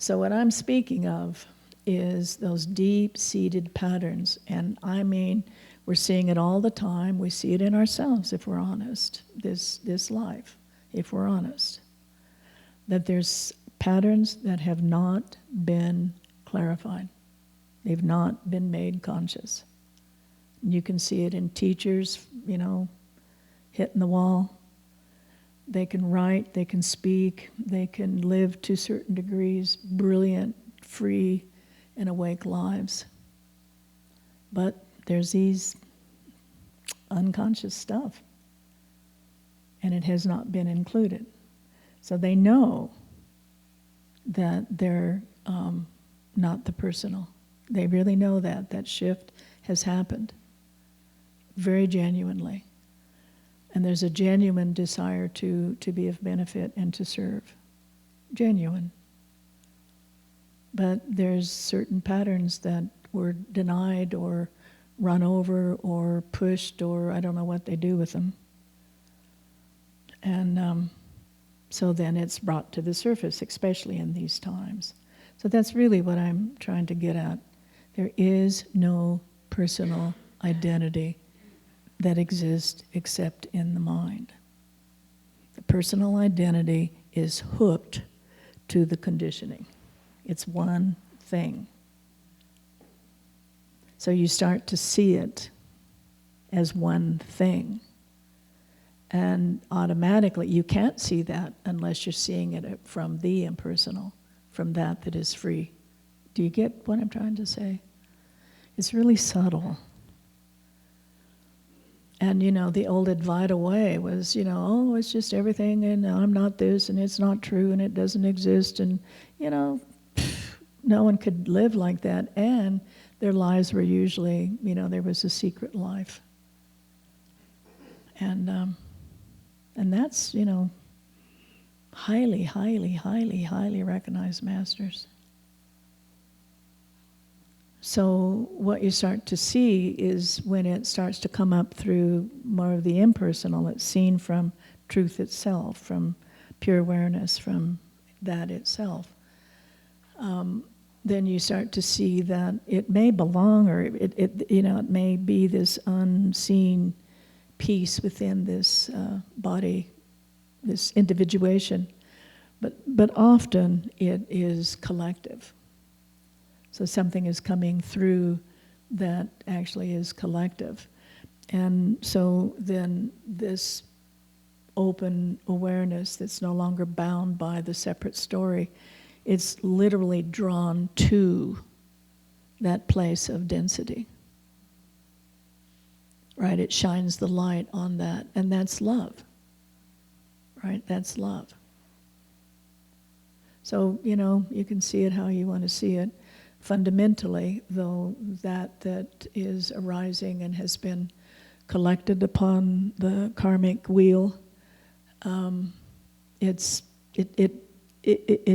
So what I'm speaking of is those deep-seated patterns. And I mean, we're seeing it all the time. We see it in ourselves, if we're honest, this life, if we're honest. That there's patterns that have not been clarified. They've not been made conscious. You can see it in teachers, hitting the wall. They can write, they can speak, they can live to certain degrees, brilliant, free, and awake lives. But there's these unconscious stuff, and it has not been included. So they know that they're not the personal. They really know that shift has happened very genuinely. And there's a genuine desire to be of benefit and to serve. Genuine. But there's certain patterns that were denied or run over or pushed, or I don't know what they do with them. And so then it's brought to the surface, especially in these times. So that's really what I'm trying to get at. There is no personal identity that exists except in the mind. The personal identity is hooked to the conditioning. It's one thing. So you start to see it as one thing. And automatically, you can't see that unless you're seeing it from the impersonal, from that is free. Do you get what I'm trying to say? It's really subtle. And, the old Advaita way was, it's just everything, and I'm not this, and it's not true, and it doesn't exist, and, no one could live like that. And their lives were usually, there was a secret life. And that's, highly, highly, highly, highly recognized masters. So what you start to see is when it starts to come up through more of the impersonal, it's seen from truth itself, from pure awareness, from that itself. Then you start to see that it may belong, or it may be this unseen piece within this body, this individuation, but often it is collective. So something is coming through that actually is collective. And so then this open awareness that's no longer bound by the separate story, it's literally drawn to that place of density. Right? It shines the light on that, and that's love. Right? That's love. So, you can see it how you want to see it. Fundamentally, though, that is arising and has been collected upon the karmic wheel, it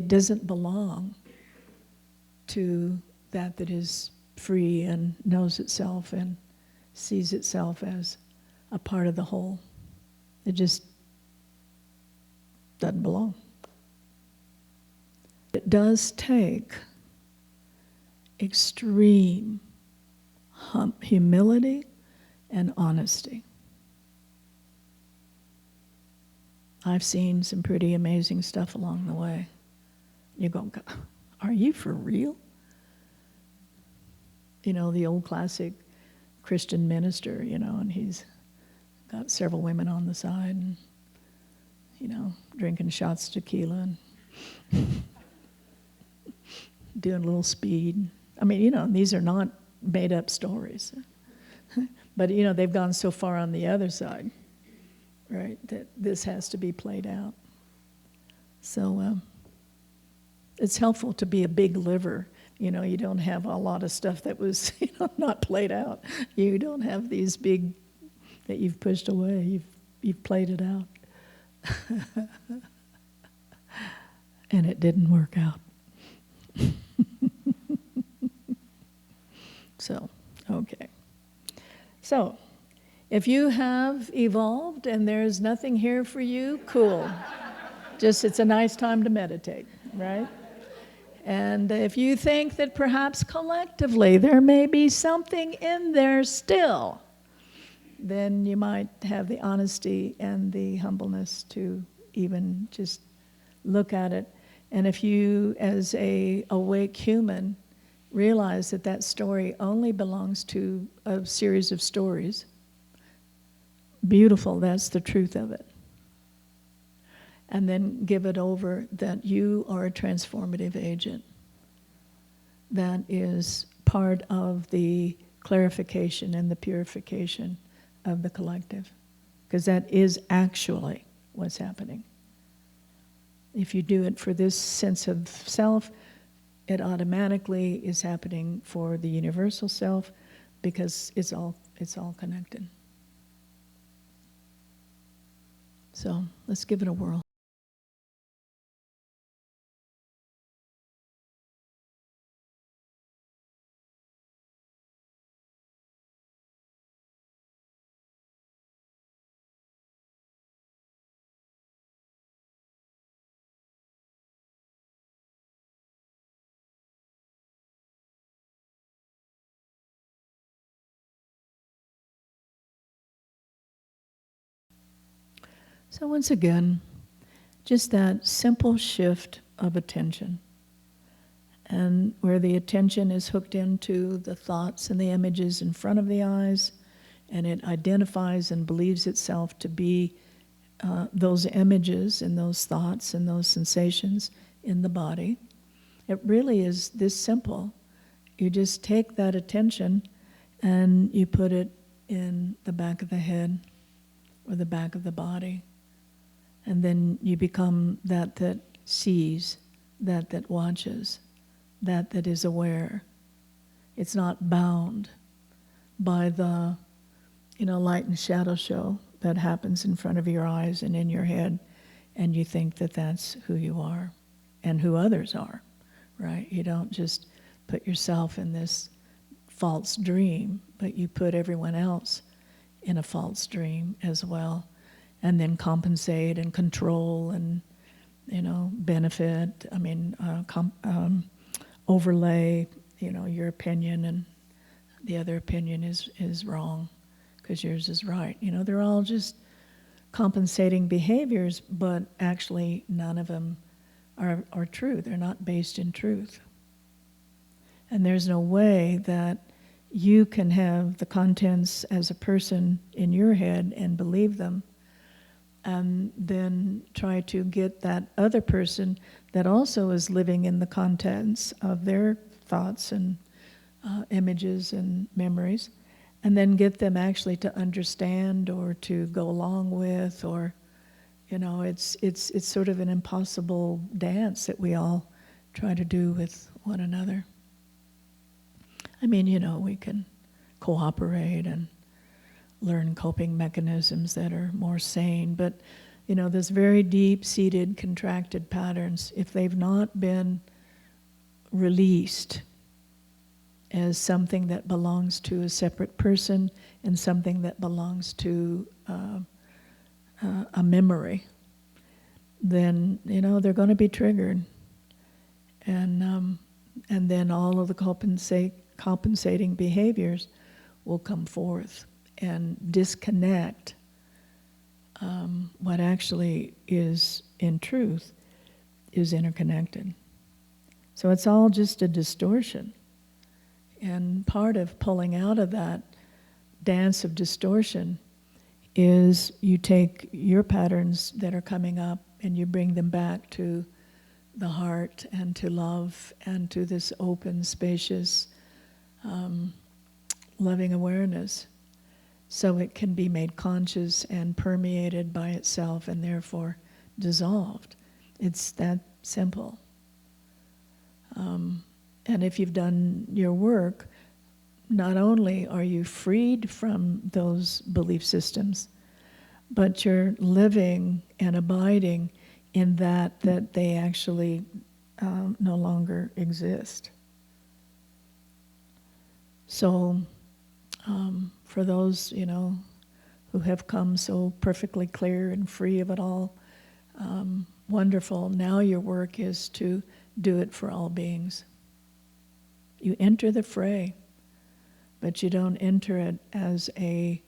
doesn't belong to that is free and knows itself and sees itself as a part of the whole. It just doesn't belong. It does take extreme humility and honesty. I've seen some pretty amazing stuff along the way. You go, are you for real? The old classic Christian minister, and he's got several women on the side and, drinking shots of tequila and doing a little speed. I mean, these are not made-up stories. But, they've gone so far on the other side, right, that this has to be played out. So it's helpful to be a big liver. You don't have a lot of stuff that was, not played out. You don't have these big that you've pushed away. You've played it out. And it didn't work out. So, okay. So, if you have evolved and there's nothing here for you, cool. Just, it's a nice time to meditate, right? And if you think that perhaps collectively there may be something in there still, then you might have the honesty and the humbleness to even just look at it. And if you, as a awake human, realize that that story only belongs to a series of stories, beautiful, that's the truth of it. And then give it over that you are a transformative agent. That is part of the clarification and the purification of the collective. Because that is actually what's happening. If you do it for this sense of self, it automatically is happening for the universal self, because it's all connected. So let's give it a whirl. So once again, just that simple shift of attention. And where the attention is hooked into the thoughts and the images in front of the eyes, and it identifies and believes itself to be those images and those thoughts and those sensations in the body. It really is this simple. You just take that attention and you put it in the back of the head or the back of the body. And then you become that sees, that watches, that is aware. It's not bound by the, light and shadow show that happens in front of your eyes and in your head, and you think that that's who you are and who others are, right? You don't just put yourself in this false dream, but you put everyone else in a false dream as well. And then compensate and control and, benefit. Overlay, your opinion, and the other opinion is wrong because yours is right. They're all just compensating behaviors, but actually none of them are true. They're not based in truth. And there's no way that you can have the contents as a person in your head and believe them, and then try to get that other person that also is living in the contents of their thoughts and images and memories, and then get them actually to understand or to go along with, or it's sort of an impossible dance that we all try to do with one another. We can cooperate and learn coping mechanisms that are more sane, but those very deep-seated, contracted patterns, if they've not been released as something that belongs to a separate person and something that belongs to a memory, then they're going to be triggered, and then all of the compensating behaviors will come forth and disconnect what actually is, in truth, is interconnected. So it's all just a distortion. And part of pulling out of that dance of distortion is you take your patterns that are coming up and you bring them back to the heart and to love and to this open, spacious, loving awareness, so it can be made conscious and permeated by itself and therefore dissolved. It's that simple. And if you've done your work, not only are you freed from those belief systems, but you're living and abiding in that they actually no longer exist. So for those, who have come so perfectly clear and free of it all, wonderful. Now your work is to do it for all beings. You enter the fray, but you don't enter it as a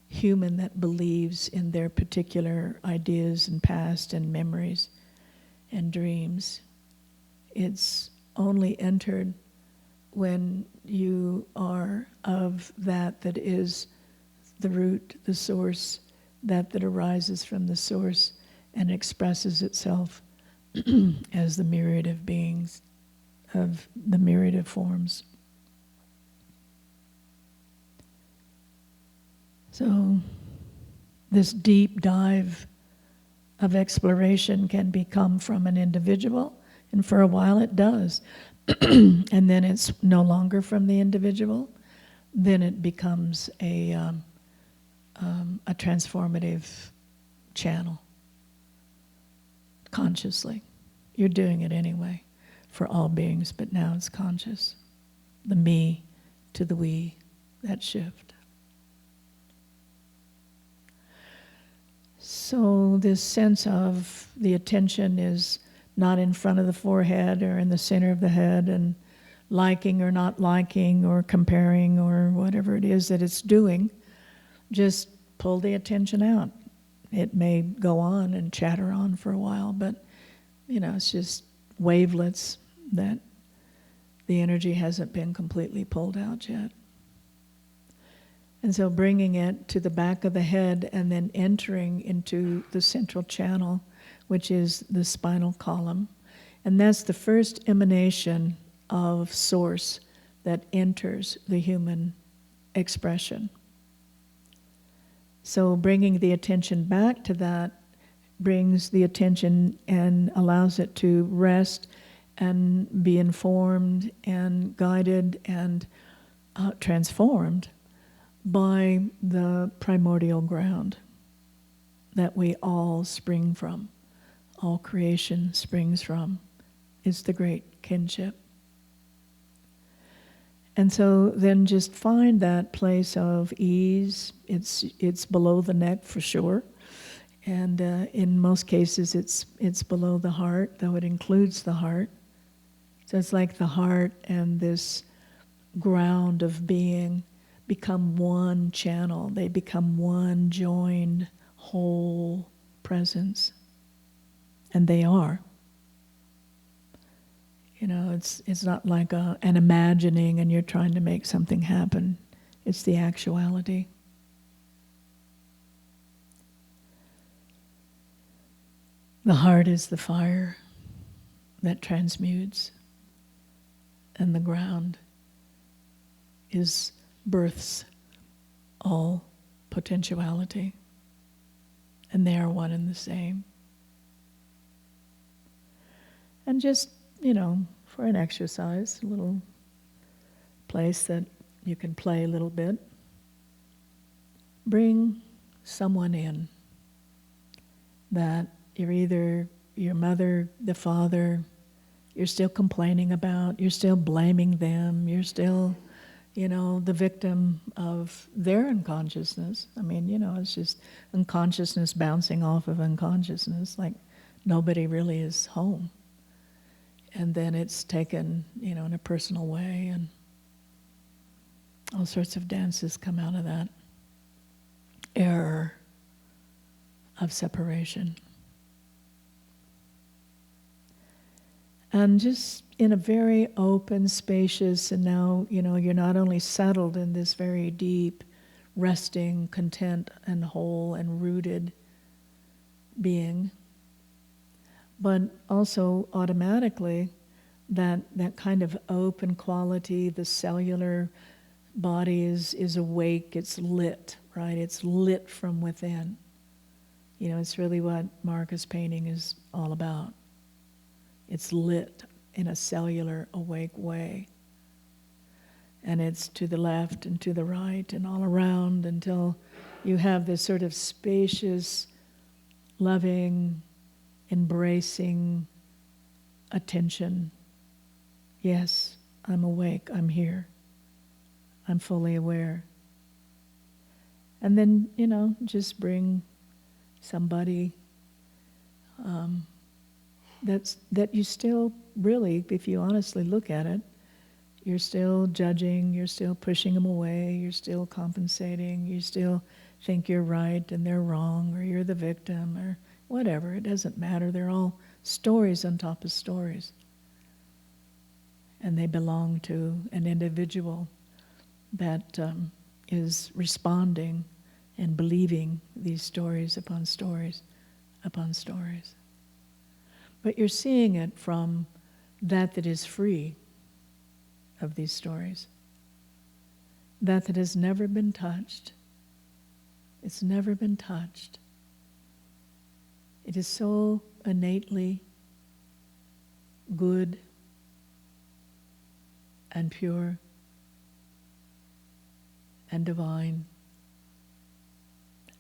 human that believes in their particular ideas and past and memories and dreams. It's only entered when you are of that is the root, the source, that arises from the source and expresses itself as the myriad of beings, of the myriad of forms. So this deep dive of exploration can become from an individual, and for a while it does. And then it's no longer from the individual. Then it becomes a transformative channel, consciously. You're doing it anyway for all beings, but now it's conscious. The me to the we, that shift. So this sense of the attention is not in front of the forehead or in the center of the head and liking or not liking or comparing or whatever it is that it's doing. Just pull the attention out. It may go on and chatter on for a while, but it's just wavelets that the energy hasn't been completely pulled out yet. And so bringing it to the back of the head and then entering into the central channel, which is the spinal column. And that's the first emanation of source that enters the human expression. So bringing the attention back to that brings the attention and allows it to rest and be informed and guided and transformed by the primordial ground that we all spring from, all creation springs from. It's the great kinship. And so then just find that place of ease. It's below the neck for sure. And in most cases it's below the heart, though it includes the heart. So it's like the heart and this ground of being become one channel. They become one joined whole presence. And they are. It's not like an imagining and you're trying to make something happen. It's the actuality. The heart is the fire that transmutes, and the ground is births all potentiality, and they are one and the same. And just, for an exercise, a little place that you can play a little bit, bring someone in that you're either your mother, the father, you're still complaining about, you're still blaming them, you're still, the victim of their unconsciousness. It's just unconsciousness bouncing off of unconsciousness, like nobody really is home. And then it's taken, in a personal way, and all sorts of dances come out of that error of separation. And just in a very open, spacious, and now, you're not only settled in this very deep, resting, content, and whole, and rooted being, but also automatically that kind of open quality, the cellular body is awake, it's lit, right? It's lit from within. It's really what Marcus painting is all about. It's lit in a cellular, awake way. And it's to the left and to the right and all around until you have this sort of spacious, loving, embracing attention. Yes, I'm awake, I'm here. I'm fully aware. And then, just bring somebody that you still really, if you honestly look at it, you're still judging, you're still pushing them away, you're still compensating, you still think you're right and they're wrong, or you're the victim, or whatever. It doesn't matter. They're all stories on top of stories. And they belong to an individual that is responding and believing these stories upon stories upon stories. But you're seeing it from that is free of these stories. That has never been touched. It's never been touched. It is so innately good and pure and divine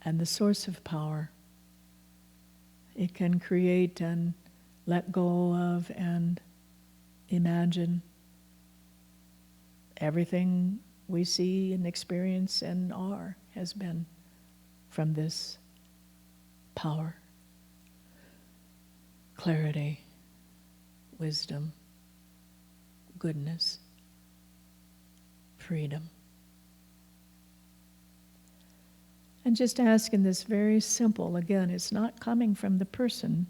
and the source of power. It can create and let go of and imagine everything we see and experience and are has been from this power, clarity, wisdom, goodness, freedom. And just asking this very simple, again, it's not coming from the person.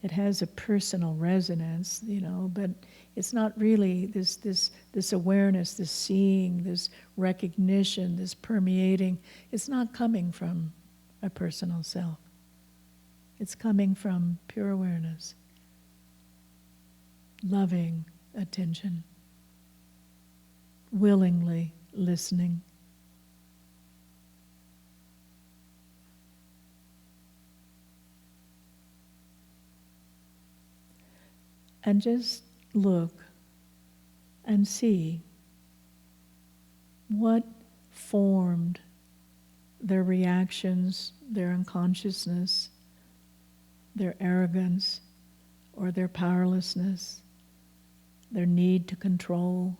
It has a personal resonance, but it's not really this awareness, this seeing, this recognition, this permeating. It's not coming from a personal self. It's coming from pure awareness, loving attention, willingly listening. And just look and see what formed their reactions, their unconsciousness, their arrogance, or their powerlessness, their need to control,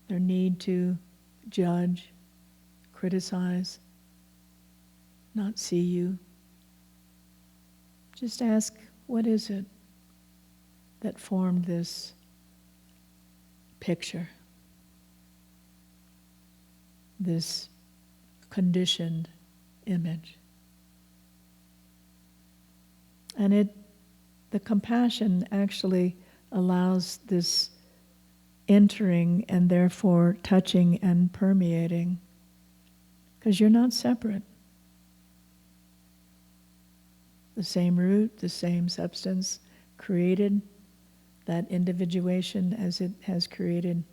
their need to judge, criticize, not see you. Just ask, what is it that formed this picture, this conditioned image? And the compassion actually allows this entering and therefore touching and permeating, because you're not separate. The same root, the same substance created that individuation as it has created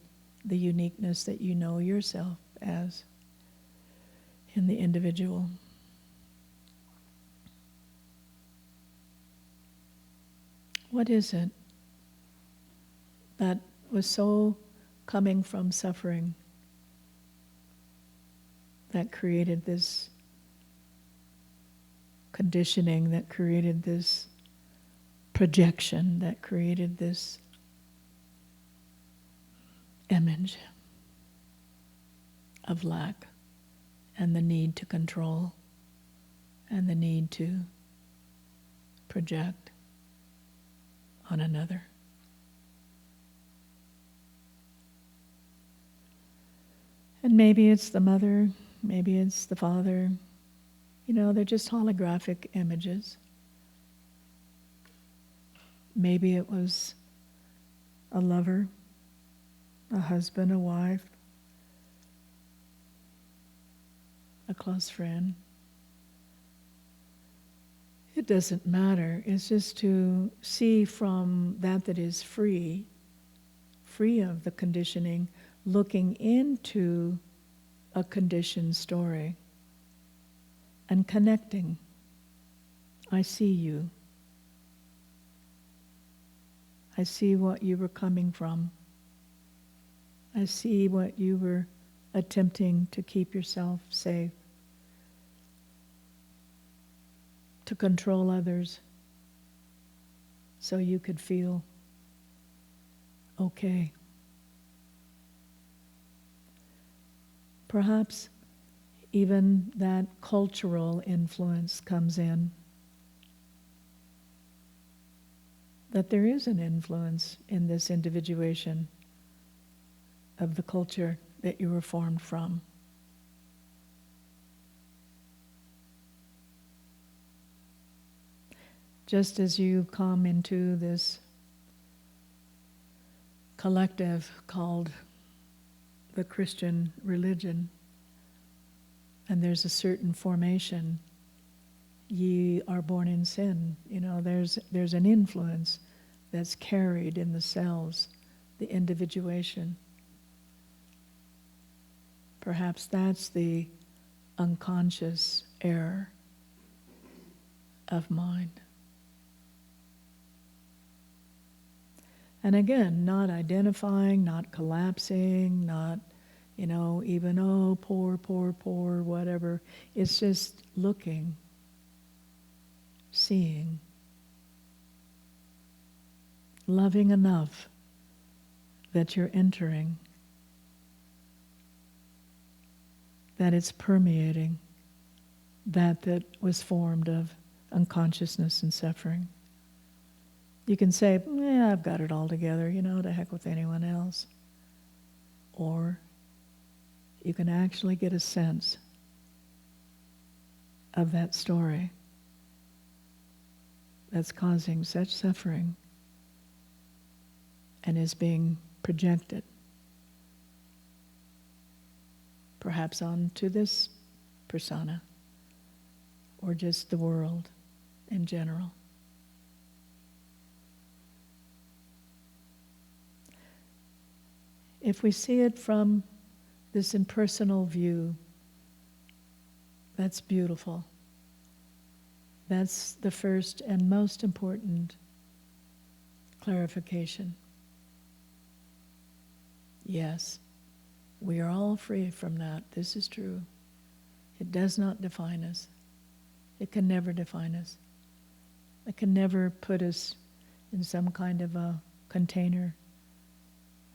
the uniqueness that you know yourself as in the individual. What is it that was so coming from suffering that created this conditioning, that created this projection, that created this image of lack and the need to control and the need to project on another? And maybe it's the mother, maybe it's the father. They're just holographic images. Maybe it was a lover, a husband, a wife, a close friend. It doesn't matter. It's just to see from that is free of the conditioning, looking into a conditioned story and connecting. I see you. I see what you were coming from. I see what you were attempting to keep yourself safe, to control others so you could feel okay. Perhaps even that cultural influence comes in. that there is an influence in this individuation of the culture that you were formed from. Just as you come into this collective called the Christian religion, and there's a certain formation, ye are born in sin. You know, there's an influence that's carried in the cells, the individuation. Perhaps that's the unconscious error of mind. And again, not identifying, not collapsing, not, even, oh, poor, poor, poor, whatever. It's just looking, seeing, loving enough that you're entering, that it's permeating that was formed of unconsciousness and suffering. You can say, yeah, I've got it all together, to heck with anyone else. Or you can actually get a sense of that story that's causing such suffering and is being projected, perhaps onto this persona, or just the world in general. If we see it from this impersonal view, that's beautiful. That's the first and most important clarification. Yes, we are all free from that. This is true. It does not define us. It can never define us. It can never put us in some kind of a container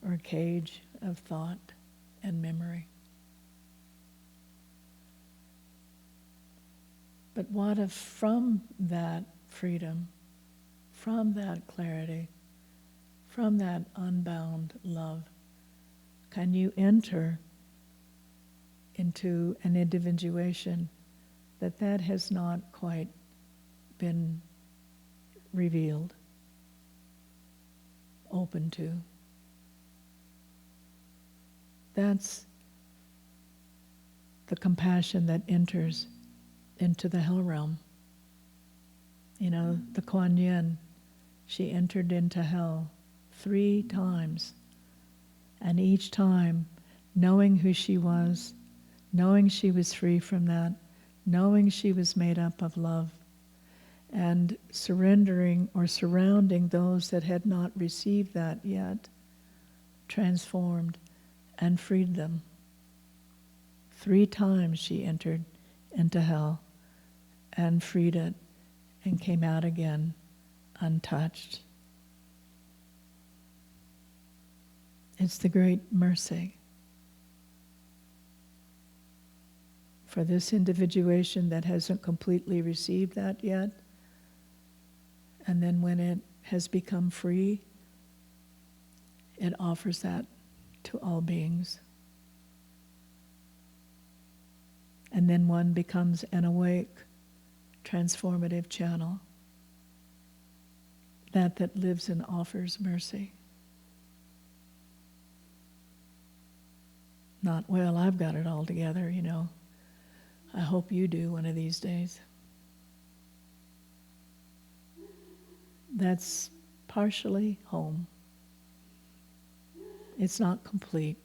or a cage of thought and memory. But what if from that freedom, from that clarity, from that unbound love, can you enter into an individuation that has not quite been revealed, open to? That's the compassion that enters into the hell realm. The Kuan Yin, she entered into hell 3 times. And each time, knowing who she was, knowing she was free from that, knowing she was made up of love, and surrendering or surrounding those that had not received that yet, transformed and freed them. 3 times she entered into hell and freed it and came out again untouched. It's the great mercy for this individuation that hasn't completely received that yet. And then when it has become free, it offers that to all beings. And then one becomes an awake, transformative channel that lives and offers mercy. Not, well, I've got it all together, I hope you do one of these days. That's partially home. It's not complete.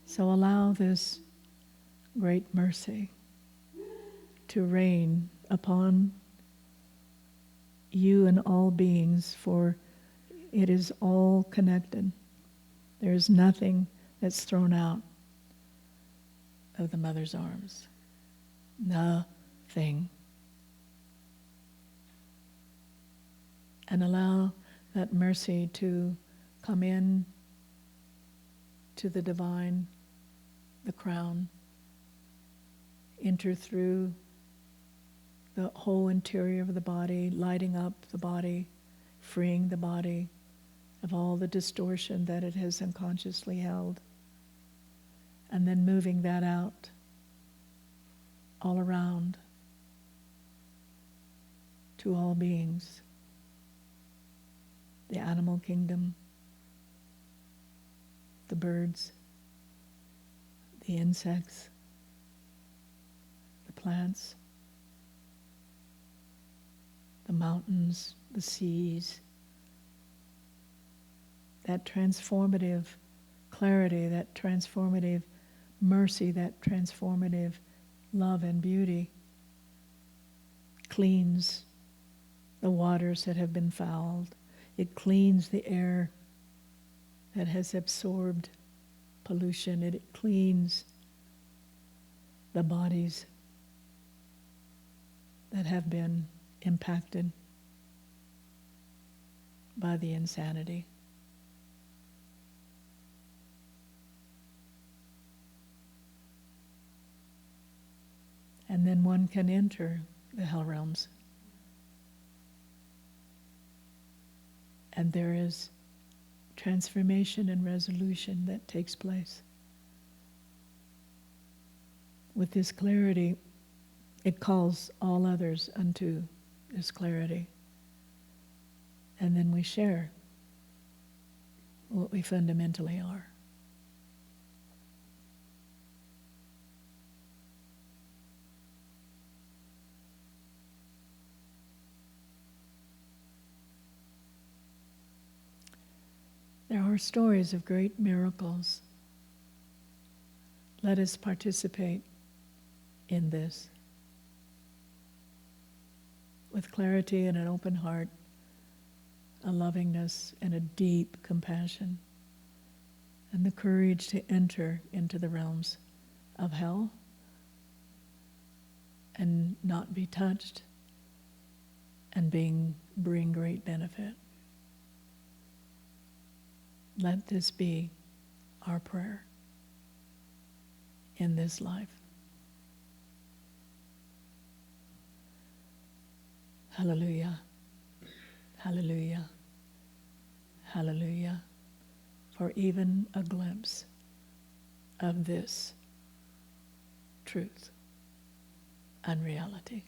So allow this great mercy to reign upon you and all beings, for it is all connected. There is nothing that's thrown out of the mother's arms. Nothing. And allow that mercy to come in to the divine, the crown, enter through the whole interior of the body, lighting up the body, freeing the body of all the distortion that it has unconsciously held, and then moving that out all around to all beings, the animal kingdom, the birds, the insects, the plants, the mountains, the seas. That transformative clarity, that transformative mercy, that transformative love and beauty cleans the waters that have been fouled. It cleans the air that has absorbed pollution. It cleans the bodies that have been impacted by the insanity. And then one can enter the hell realms. And there is transformation and resolution that takes place. With this clarity, it calls all others unto this clarity. And then we share what we fundamentally are. There are stories of great miracles. Let us participate in this with clarity and an open heart, a lovingness and a deep compassion, and the courage to enter into the realms of hell and not be touched and bring great benefit. Let this be our prayer in this life. Hallelujah, hallelujah, hallelujah, for even a glimpse of this truth and reality.